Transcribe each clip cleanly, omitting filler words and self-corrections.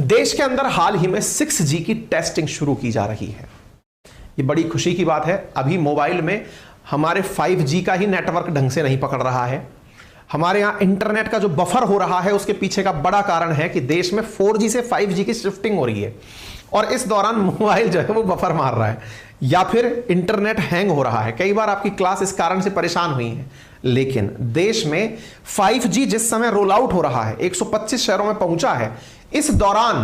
देश के अंदर हाल ही में 6G की टेस्टिंग शुरू की जा रही है। ये बड़ी खुशी की बात है। अभी मोबाइल में हमारे 5G का ही नेटवर्क ढंग से नहीं पकड़ रहा है। हमारे यहां इंटरनेट का जो बफर हो रहा है उसके पीछे का बड़ा कारण है कि देश में 4G से 5G की शिफ्टिंग हो रही है और इस दौरान मोबाइल जो है वो बफर मार रहा है या फिर इंटरनेट हैंग हो रहा है। कई बार आपकी क्लास इस कारण से परेशान हुई है। लेकिन देश में 5G जिस समय रोल आउट हो रहा है, 125 शहरों में पहुंचा है, इस दौरान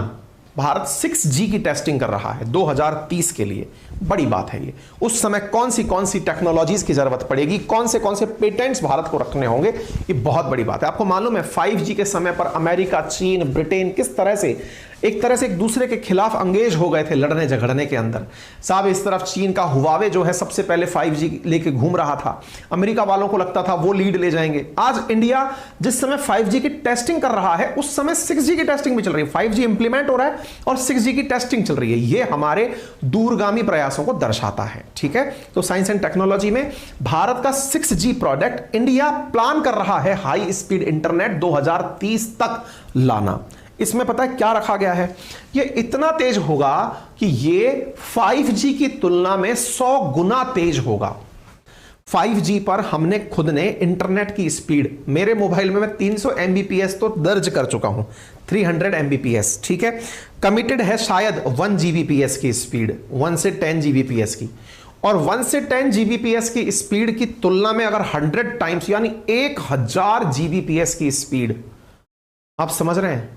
भारत 6G की टेस्टिंग कर रहा है 2030 के लिए। बड़ी बात है ये। उस समय कौन सी टेक्नोलॉजीज की जरूरत पड़ेगी, कौन से पेटेंट्स भारत को रखने होंगे, ये बहुत बड़ी बात है। आपको मालूम है 5G के समय पर अमेरिका, चीन, ब्रिटेन किस तरह से एक दूसरे के खिलाफ अंगेज हो गए थे लड़ने झगड़ने के अंदर। साहब इस तरफ चीन का हुआवे जो है सबसे पहले 5G लेके घूम रहा था। अमेरिका वालों को लगता था वो लीड ले जाएंगे। आज इंडिया जिस समय 5G की टेस्टिंग कर रहा है उस समय 6G की टेस्टिंग भी चल रही है। 5G इंप्लीमेंट हो रहा है और 6G की टेस्टिंग चल रही है। ये हमारे दूरगामी प्रयासों को दर्शाता है। ठीक है, तो साइंस एंड टेक्नोलॉजी में भारत का 6G प्रोडक्ट इंडिया प्लान कर रहा है हाई स्पीड इंटरनेट 2030 तक लाना। इसमें पता है क्या रखा गया है? ये इतना तेज होगा कि ये 5G की तुलना में 100 गुना तेज होगा। 5G पर हमने खुद ने इंटरनेट की स्पीड, मेरे मोबाइल में मैं 300 Mbps तो दर्ज कर चुका हूं, 300 Mbps। ठीक है, कमिटेड है शायद 1 Gbps की स्पीड, 1 से 10 Gbps की। और 1 से 10 Gbps की स्पीड की तुलना में अगर 100 टाइम्स यानी 1000 Gbps की स्पीड, आप समझ रहे हैं?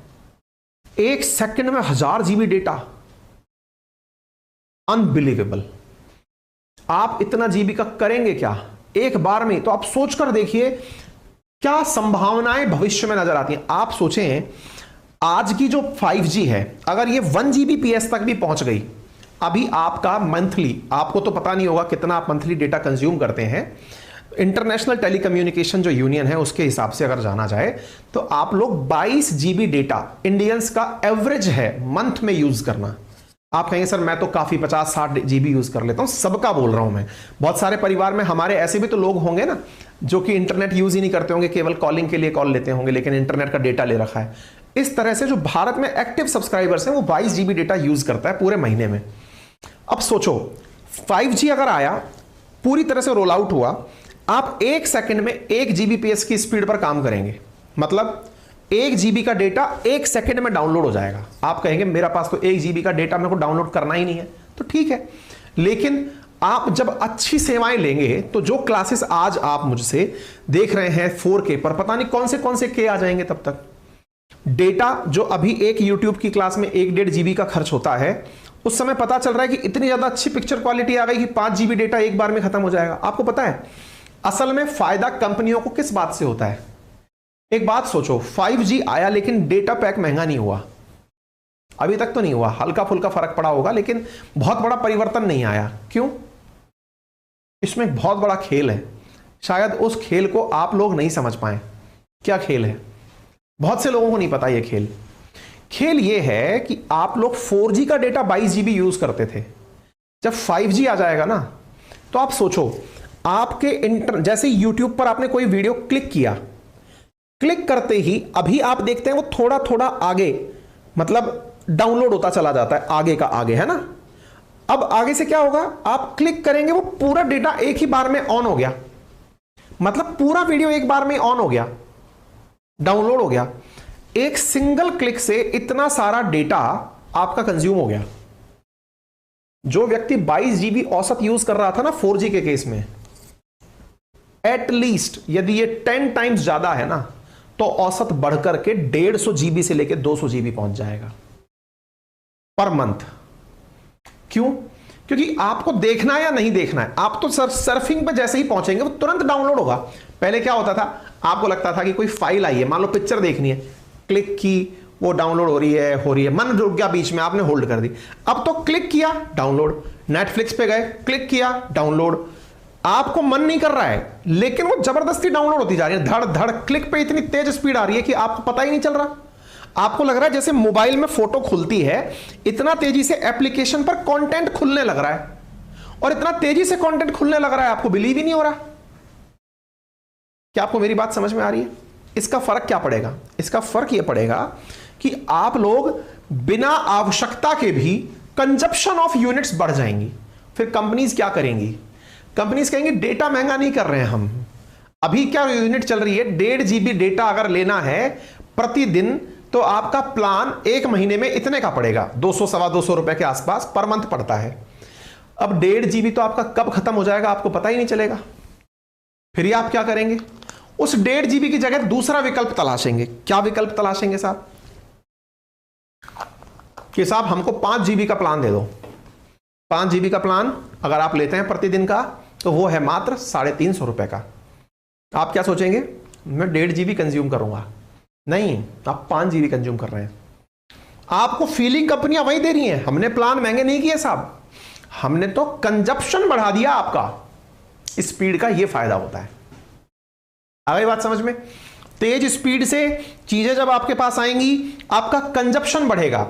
1 सेकंड में 1000 GB डेटा, अनबिलीवेबल। आप इतना जीबी का करेंगे क्या एक बार में? तो आप सोचकर देखिए क्या संभावनाएं भविष्य में नजर आती हैं। आप सोचें आज की जो 5G है अगर ये 1 Gbps तक भी पहुंच गई, अभी आपका मंथली, आपको तो पता नहीं होगा कितना आप मंथली डेटा कंज्यूम करते हैं, इंटरनेशनल टेलीकम्युनिकेशन जो यूनियन है उसके हिसाब से अगर जाना जाए तो आप लोग 22 GB डेटा इंडियंस का एवरेज है मंथ में यूज करना। आप कहेंगे सर मैं तो काफी 50-60 GB यूज कर लेता हूं, सबका बोल रहा हूं मैं। बहुत सारे परिवार में हमारे ऐसे भी तो लोग होंगे ना जो कि इंटरनेट यूज ही नहीं करते होंगे, केवल कॉलिंग के लिए कॉल लेते होंगे, लेकिन इंटरनेट का डेटा ले रखा है। इस तरह से जो भारत में एक्टिव सब्सक्राइबर्स हैं वो 22 GB डेटा यूज करता है पूरे महीने में। अब सोचो 5G अगर आया, पूरी तरह से रोल आउट हुआ, आप 1 सेकंड में 1 Gbps की स्पीड पर काम करेंगे, मतलब 1 GB का डेटा 1 सेकंड में डाउनलोड हो जाएगा। आप कहेंगे मेरा पास तो 1 GB का डेटा मेरे को डाउनलोड करना ही नहीं है, तो ठीक है, लेकिन आप जब अच्छी सेवाएं लेंगे तो जो क्लासेस आज आप मुझसे देख रहे हैं 4K पर, पता नहीं कौन से K आ जाएंगे तब तक। डेटा जो अभी एक YouTube की क्लास में 1-1.5 GB का खर्च होता है, उस समय पता चल रहा है कि इतनी ज्यादा अच्छी पिक्चर क्वालिटी आ गई कि 5 GB डेटा एक बार में खत्म हो जाएगा। आपको पता है असल में फायदा कंपनियों को किस बात से होता है? एक बात सोचो, 5G आया लेकिन डेटा पैक महंगा नहीं हुआ, अभी तक तो नहीं हुआ, हल्का फुल्का फर्क पड़ा होगा लेकिन बहुत बड़ा परिवर्तन नहीं आया। क्यों? इसमें एक बहुत बड़ा खेल है, शायद उस खेल को आप लोग नहीं समझ पाए। क्या खेल है? बहुत से लोगों को नहीं पता यह खेल। खेल यह है कि आप लोग 4G का डेटा 22 GB यूज करते थे, जब 5G आ जाएगा ना तो आप सोचो आपके जैसे YouTube पर आपने कोई वीडियो क्लिक किया, क्लिक करते ही अभी आप देखते हैं वो थोड़ा थोड़ा आगे, मतलब डाउनलोड होता चला जाता है, आगे का आगे, है ना। अब आगे से क्या होगा, आप क्लिक करेंगे वो पूरा डेटा एक ही बार में ऑन हो गया, मतलब पूरा वीडियो एक बार में ऑन हो गया, डाउनलोड हो गया। एक सिंगल क्लिक से इतना सारा डेटा आपका कंज्यूम हो गया। जो व्यक्ति 22 GB औसत यूज कर रहा था ना 4G के केस में, एटलीस्ट यदि ये 10 टाइम्स ज्यादा है ना तो औसत बढ़कर के 150 GB से लेकर 200 GB पहुंच जाएगा पर मंथ। क्यों? क्योंकि आपको देखना है या नहीं देखना है, आप तो सर्फिंग पे जैसे ही पहुंचेंगे वो तुरंत डाउनलोड होगा। पहले क्या होता था, आपको लगता था कि कोई फाइल आई है, मान लो पिक्चर देखनी है, क्लिक की, वो डाउनलोड हो रही है, मन रुक गया बीच में, आपने होल्ड कर दी। अब तो क्लिक किया डाउनलोड, नेटफ्लिक्स पे गए क्लिक किया डाउनलोड। आपको मन नहीं कर रहा है लेकिन वो जबरदस्ती डाउनलोड होती जा रही है, धड़ धड़, क्लिक पे इतनी तेज स्पीड आ रही है कि आपको पता ही नहीं चल रहा। आपको लग रहा है जैसे मोबाइल में फोटो खुलती है, इतना तेजी से एप्लीकेशन पर कंटेंट खुलने लग रहा है, और इतना तेजी से कंटेंट खुलने लग रहा है आपको बिलीव ही नहीं हो रहा। क्या आपको मेरी बात समझ में आ रही है? इसका फर्क क्या पड़ेगा? इसका फर्क यह पड़ेगा कि आप लोग बिना आवश्यकता के भी कंजप्शन ऑफ यूनिट्स बढ़ जाएंगी। फिर कंपनीज क्या करेंगी? कंपनीज कहेंगी डेटा महंगा नहीं कर रहे हैं हम, अभी क्या यूनिट चल रही है, 1.5 GB डेटा अगर लेना है प्रतिदिन तो आपका प्लान 1 महीने में इतने का पड़ेगा, 200 सवा 200 रुपए के आसपास पर मंथ पड़ता है। अब 1.5 GB तो आपका कब खत्म हो जाएगा आपको पता ही नहीं चलेगा। फिर ये आप क्या करेंगे? उस 1.5 GB की जगह दूसरा विकल्प तलाशेंगे। क्या विकल्प तलाशेंगे साहब? कि साहब हमको 5 GB का प्लान दे दो। 5 GB का प्लान अगर आप लेते हैं प्रतिदिन का तो वो है मात्र 350 रुपए का। आप क्या सोचेंगे? मैं 1.5 GB कंज्यूम करूंगा। नहीं, आप 5 GB कंज्यूम कर रहे हैं। आपको फीलिंग कंपनियां वही दे रही हैं, हमने प्लान महंगे नहीं किए साहब, हमने तो कंजप्शन बढ़ा दिया आपका। स्पीड का ये फायदा होता है। आ गई बात समझ में? तेज स्पीड से चीजें जब आपके पास आएंगी आपका कंजप्शन बढ़ेगा।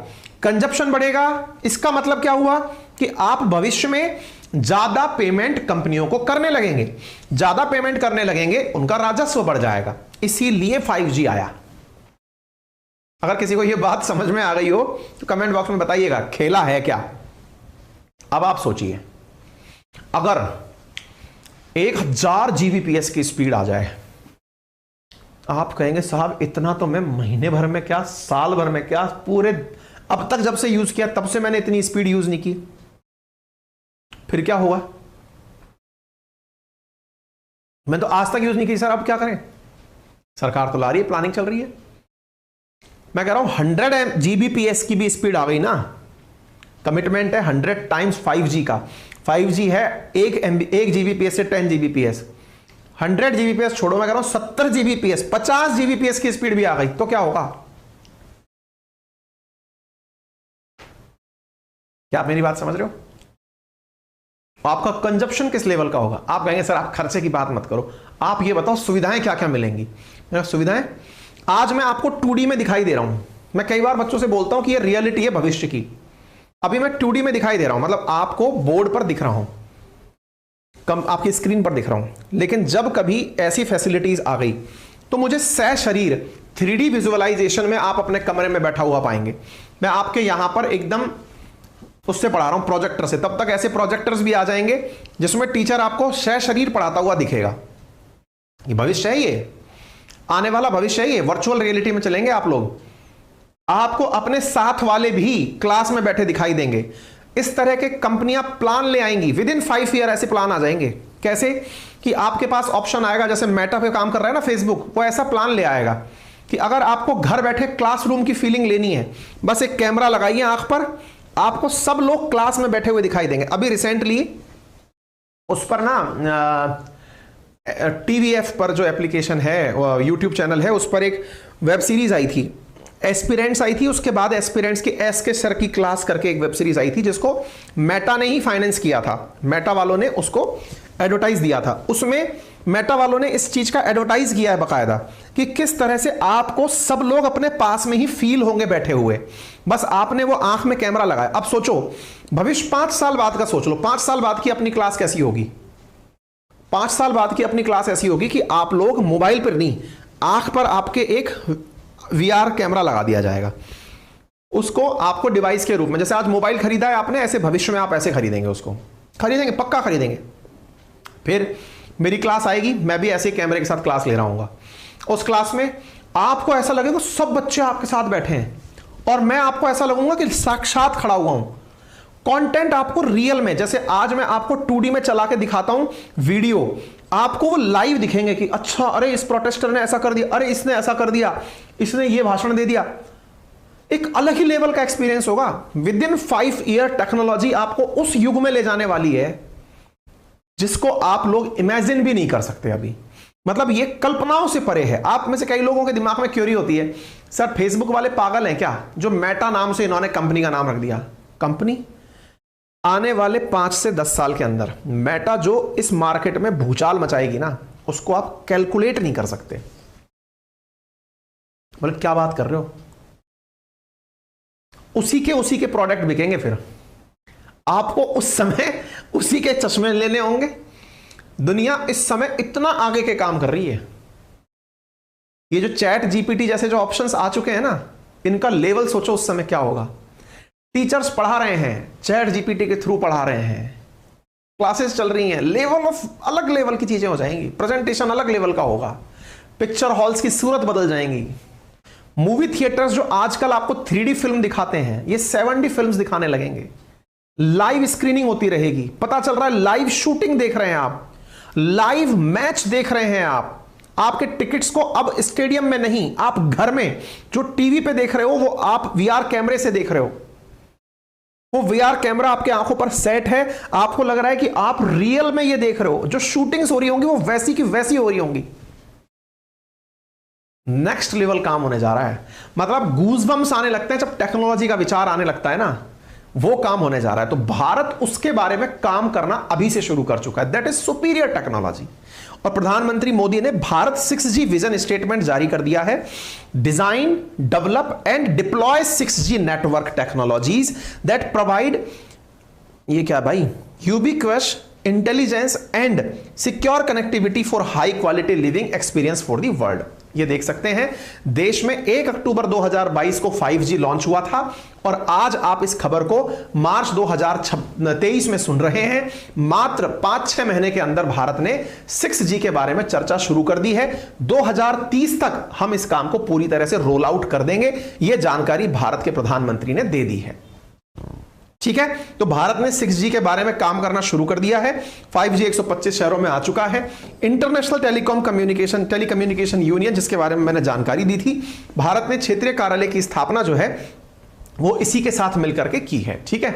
कंजप्शन बढ़ेगा इसका मतलब क्या हुआ कि आप भविष्य में ज्यादा पेमेंट कंपनियों को करने लगेंगे। ज्यादा पेमेंट करने लगेंगे, उनका राजस्व बढ़ जाएगा। इसीलिए 5G आया। अगर किसी को यह बात समझ में आ गई हो तो कमेंट बॉक्स में बताइएगा, खेला है क्या? अब आप सोचिए, अगर 1000 Gbps की स्पीड आ जाए, आप कहेंगे साहब इतना तो मैं महीने भर में क्या, साल भर में क्या, पूरे अब तक जब से यूज किया तब से मैंने इतनी स्पीड यूज नहीं की। फिर क्या होगा? मैं तो आज तक यूज नहीं की सर, अब क्या करें? सरकार तो ला रही है, प्लानिंग चल रही है। मैं कह रहा हूं 100 Gbps की भी स्पीड आ गई ना, कमिटमेंट है 100 टाइम्स 5G का। 5G है 1 Gbps से 10 Gbps। 100 Gbps छोड़ो, मैं कह रहा हूं 70 Gbps, 50 Gbps की स्पीड भी आ गई तो क्या होगा? क्या आप मेरी बात समझ रहे हो? आपका कंजप्शन किस लेवल का होगा? आप कहेंगे सर आप खर्चे की बात मत करो, आप ये बताओ सुविधाएं क्या क्या मिलेंगी। सुविधाएं आज मैं आपको 2D में दिखाई दे रहा हूं। मैं कई बार बच्चों से बोलता हूं कि ये रियलिटी है भविष्य की। अभी मैं 2D में दिखाई दे रहा हूं, मतलब आपको बोर्ड पर दिख रहा हूं, आपकी स्क्रीन पर दिख रहा हूं। लेकिन जब कभी ऐसी फैसिलिटीज आ गई तो मुझे सशरीर 3D विजुअलाइजेशन में आप अपने कमरे में बैठा हुआ पाएंगे। मैं आपके यहां पर एकदम उससे पढ़ा रहा हूं, प्रोजेक्टर से। तब तक ऐसे प्रोजेक्टर्स भी आ जाएंगे जिसमें टीचर आपको सशरीर पढ़ाता हुआ दिखेगा। ये भविष्य है, ये आने वाला भविष्य है। ये वर्चुअल रियलिटी में चलेंगे आप लोग। आपको अपने साथ वाले भी क्लास में बैठे दिखाई देंगे। इस तरह के कंपनियां प्लान ले आएंगी। विद इन 5 ईयर ऐसे प्लान आ जाएंगे। कैसे? कि आपके पास ऑप्शन आएगा, जैसे मेटा पे काम कर रहा है ना फेसबुक, वो ऐसा प्लान ले आएगा कि अगर आपको घर बैठे क्लासरूम की फीलिंग लेनी है, बस एक कैमरा लगाइए आंख पर, आपको सब लोग क्लास में बैठे हुए दिखाई देंगे। अभी रिसेंटली उस पर ना TVF पर जो एप्लीकेशन है, यूट्यूब चैनल है, उस पर एक वेब सीरीज आई थी, एस्पिरेंट्स आई थी। उसके बाद एस्पिरेंट्स के एस के सर की क्लास करके एक वेब सीरीज आई थी जिसको मेटा ने ही फाइनेंस किया था। मेटा वालों ने उसको एडवर्टाइज दिया था। उसमें मेटा वालों ने इस चीज का एडवर्टाइज किया है बकायदा कि किस तरह से आपको सब लोग अपने पास में ही फील होंगे बैठे हुए, बस आपने वो आंख में कैमरा लगाया। अब सोचो भविष्य 5 साल बाद का सोच लो, 5 साल बाद की अपनी क्लास कैसी होगी? 5 साल बाद की अपनी क्लास ऐसी होगी कि आप लोग मोबाइल पर नहीं, आंख पर आपके एक VR कैमरा लगा दिया जाएगा। उसको आपको डिवाइस के रूप में, जैसे आज मोबाइल खरीदा है आपने, ऐसे भविष्य में आप ऐसे खरीदेंगे, उसको खरीदेंगे, पक्का खरीदेंगे। फिर मेरी क्लास आएगी, मैं भी ऐसे कैमरे के साथ क्लास ले रहा हूंगा। उस क्लास में आपको ऐसा लगेगा सब बच्चे आपके साथ बैठे हैं और मैं आपको ऐसा लगूंगा कि साक्षात खड़ा हुआ हूं। कंटेंट आपको रियल में, जैसे आज मैं आपको 2D में चला के दिखाता हूं वीडियो, आपको वो लाइव दिखेंगे कि अच्छा अरे इस प्रोटेस्टर ने ऐसा कर दिया, अरे इसने ऐसा कर दिया, इसने ये भाषण दे दिया। एक अलग ही लेवल का एक्सपीरियंस होगा। विद इन 5 ईयर टेक्नोलॉजी आपको उस युग में ले जाने वाली है जिसको आप लोग इमेजिन भी नहीं कर सकते अभी। मतलब ये कल्पनाओं से परे है। आप में से कई लोगों के दिमाग में क्यूरी होती है, सर फेसबुक वाले पागल हैं क्या जो मेटा नाम से इन्होंने कंपनी का नाम रख दिया। कंपनी आने वाले 5 से 10 साल के अंदर मेटा जो इस मार्केट में भूचाल मचाएगी ना, उसको आप कैलकुलेट नहीं कर सकते। मतलब क्या बात कर रहे हो? उसी के प्रोडक्ट बिकेंगे। फिर आपको उस समय उसी के चश्मे लेने होंगे। दुनिया इस समय इतना आगे के काम कर रही है। ये जो चैट GPT जैसे जो ऑप्शंस आ चुके हैं ना, इनका लेवल सोचो उस समय क्या होगा। टीचर्स पढ़ा रहे हैं, चैट जीपीटी के थ्रू पढ़ा रहे हैं, क्लासेस चल रही हैं, लेवल ऑफ अलग लेवल की चीजें हो जाएंगी, प्रेजेंटेशन अलग लेवल का होगा, पिक्चर हॉल्स की सूरत बदल जाएंगी। मूवी थिएटर्स जो आजकल आपको 3D फिल्म दिखाते हैं, ये 7D फिल्म्स दिखाने लगेंगे। लाइव स्क्रीनिंग होती रहेगी, पता चल रहा है लाइव शूटिंग देख रहे हैं आप, लाइव मैच देख रहे हैं आप। आपके टिकट्स को अब स्टेडियम में नहीं, आप घर में जो टीवी पे देख रहे हो वो आप वीआर कैमरे से देख रहे हो। वो वीआर कैमरा आपके आंखों पर सेट है, आपको लग रहा है कि आप रियल में ये देख रहे हो। जो शूटिंग्स हो रही होंगी वो वैसी की वैसी हो रही होंगी। नेक्स्ट लेवल काम होने जा रहा है। मतलब गूज़बम्स आने लगते हैं जब टेक्नोलॉजी का विचार आने लगता है ना, वो काम होने जा रहा है। तो भारत उसके बारे में काम करना अभी से शुरू कर चुका है, दैट इज सुपीरियर टेक्नोलॉजी। और प्रधानमंत्री मोदी ने भारत 6G विजन स्टेटमेंट जारी कर दिया है। Design, develop and deploy 6G network technologies that provide, ये क्या भाई, ubiquitous intelligence and secure connectivity for high quality living experience for the world. ये देख सकते हैं, देश में 1 अक्टूबर 2022 को 5G लॉन्च हुआ था और आज आप इस खबर को मार्च 2023 में सुन रहे हैं। मात्र 5-6 महीने के अंदर भारत ने 6G के बारे में चर्चा शुरू कर दी है। 2030 तक हम इस काम को पूरी तरह से रोल आउट कर देंगे, यह जानकारी भारत के प्रधानमंत्री ने दे दी है। ठीक है, तो भारत ने 6G के बारे में काम करना शुरू कर दिया है। 5G 125 शहरों में आ चुका है। इंटरनेशनल टेलीकम्युनिकेशन यूनियन, जिसके बारे में मैंने जानकारी दी थी, भारत ने क्षेत्रीय कार्यालय की स्थापना जो है वो इसी के साथ मिलकर के की है। ठीक है,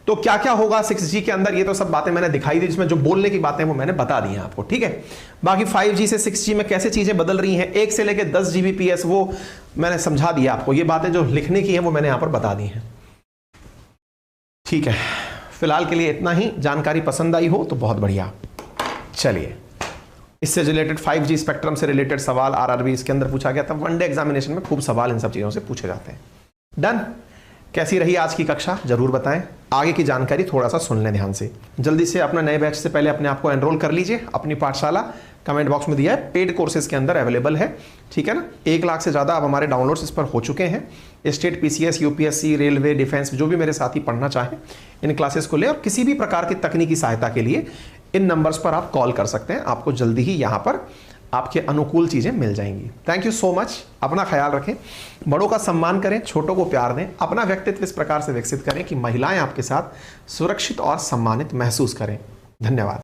तो क्या क्या होगा 6G के अंदर, ये तो सब बातें मैंने दिखाई दी, जिसमें जो बोलने की बातें वो मैंने बता दी हैं आपको। ठीक है, बाकी 5G से 6G में कैसे चीजें बदल रही हैं, 1 से लेकर 10 Gbps, वो मैंने समझा दिया आपको। ये बातें जो लिखने की हैं वो मैंने यहां पर बता दी हैं। ठीक है, फिलहाल के लिए इतना ही। जानकारी पसंद आई हो तो बहुत बढ़िया। चलिए, इससे रिलेटेड 5G स्पेक्ट्रम से रिलेटेड सवाल RRB इसके अंदर पूछा गया था। वनडे एग्जामिनेशन में खूब सवाल इन सब चीजों से पूछे जाते हैं। डन। कैसी रही आज की कक्षा जरूर बताएं। आगे की जानकारी थोड़ा सा सुन लें ध्यान से। जल्दी से अपना नए बैच से पहले अपने आप को एनरोल कर लीजिए। अपनी पाठशाला कमेंट बॉक्स में दिया है, पेड कोर्सेज के अंदर अवेलेबल है। ठीक है ना, 1 लाख से ज़्यादा अब हमारे डाउनलोड्स इस पर हो चुके हैं। State, PCS, UPSC, railway, defence, जो भी मेरे साथी पढ़ना चाहें इन क्लासेस को ले, और किसी भी प्रकार की तकनीकी सहायता के लिए इन नंबर्स पर आप कॉल कर सकते हैं। आपको जल्दी ही यहाँ पर आपके अनुकूल चीज़ें मिल जाएंगी। Thank you so much. अपना ख्याल रखें, बड़ों का सम्मान करें, छोटों को प्यार दें, अपना व्यक्तित्व इस प्रकार से विकसित करें कि महिलाएं आपके साथ सुरक्षित और सम्मानित महसूस करें। धन्यवाद।